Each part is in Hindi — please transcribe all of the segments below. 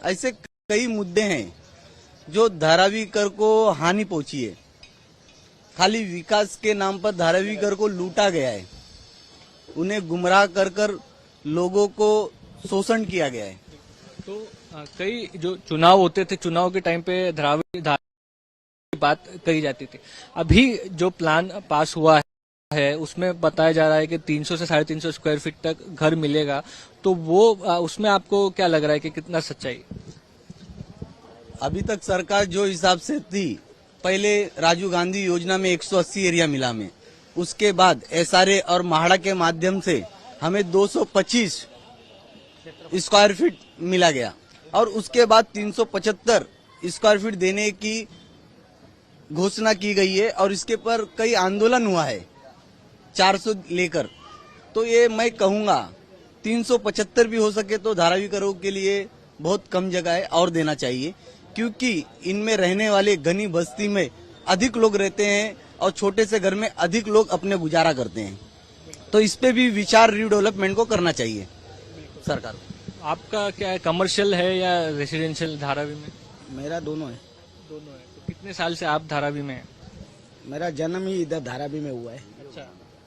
ऐसे कई मुद्दे हैं जो धारावी कर को हानि पहुंची है। खाली विकास के नाम पर धारावी कर को लूटा गया है, उन्हें गुमराह कर कर लोगों को शोषण किया गया है। तो कई जो चुनाव होते थे, चुनाव के टाइम पे धारावी की बात कही जाती थी। अभी जो प्लान पास हुआ है उसमें बताया जा रहा है कि 300 से 350 स्क्वायर फीट तक घर मिलेगा, तो वो उसमें आपको क्या लग रहा है कि कितना सच्चाई? अभी तक सरकार जो हिसाब से थी, पहले राजीव गांधी योजना में 180 एरिया मिला में, उसके बाद एसआरए और महाड़ा के माध्यम से हमें 225 स्क्वायर फीट मिला गया और उसके बाद 375 स्क्वायर फीट देने की घोषणा की गई है और इसके पर कई आंदोलन हुआ है 400 लेकर। तो ये मैं कहूंगा 375 भी हो सके तो धारावी करों के लिए बहुत कम जगह है और देना चाहिए, क्योंकि इनमें रहने वाले घनी बस्ती में अधिक लोग रहते हैं और छोटे से घर में अधिक लोग अपने गुजारा करते हैं। तो इस पे भी विचार रीडेवलपमेंट को करना चाहिए सरकार को। आपका क्या है, कमर्शियल है या रेसिडेंशियल धारावी में? मेरा दोनों है। दोनों है। तो कितने साल से आप धारावी में हैं? मेरा जन्म ही इधर धारावी में हुआ है। अच्छा,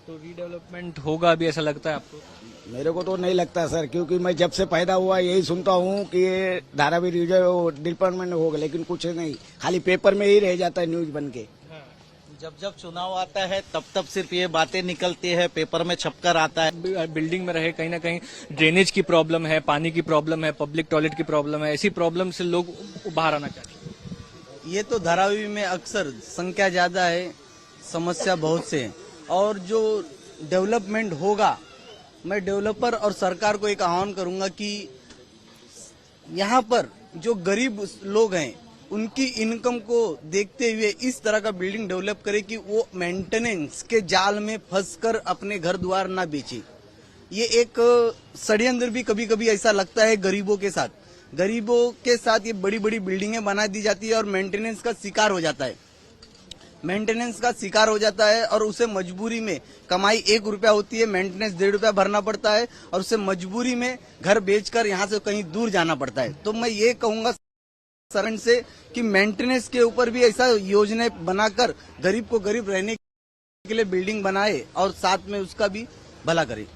तो रीडेवलपमेंट होगा अभी, ऐसा लगता है आपको? मेरे को तो नहीं लगता सर, क्योंकि मैं जब से पैदा हुआ यही सुनता हूँ कि ये धारावी डिपार्टमेंट होगा, लेकिन कुछ नहीं, खाली पेपर में ही रह जाता है न्यूज बन के। जब जब चुनाव आता है तब तब सिर्फ ये बातें निकलती है, पेपर में छपकर आता है। बिल्डिंग में रहे, कहीं ना कहीं ड्रेनेज की प्रॉब्लम है, पानी की प्रॉब्लम है, पब्लिक टॉयलेट की प्रॉब्लम है, ऐसी प्रॉब्लम से लोग बाहर आना चाहते हैं। ये तो धारावी में अक्सर संख्या ज्यादा है, समस्या बहुत से है। और जो डेवलपमेंट होगा, मैं डेवलपर और सरकार को एक आह्वान करूंगा कि यहाँ पर जो गरीब लोग हैं उनकी इनकम को देखते हुए इस तरह का बिल्डिंग डेवलप करे कि वो मेंटेनेंस के जाल में फंसकर अपने घर द्वार ना बेचे। ये एक षड्यंत्र भी कभी कभी ऐसा लगता है गरीबों के साथ ये बड़ी बड़ी बिल्डिंगें बना दी जाती है और मेंटेनेंस का शिकार हो जाता है और उसे मजबूरी में कमाई 1 रुपया होती है, मेंटेनेंस 1.5 रुपया भरना पड़ता है और उसे मजबूरी में घर बेचकर यहाँ से कहीं दूर जाना पड़ता है। तो मैं ये कहूंगा सरकार से कि मेंटेनेंस के ऊपर भी ऐसा योजना बनाकर गरीब को गरीब रहने के लिए बिल्डिंग बनाए और साथ में उसका भी भला करे।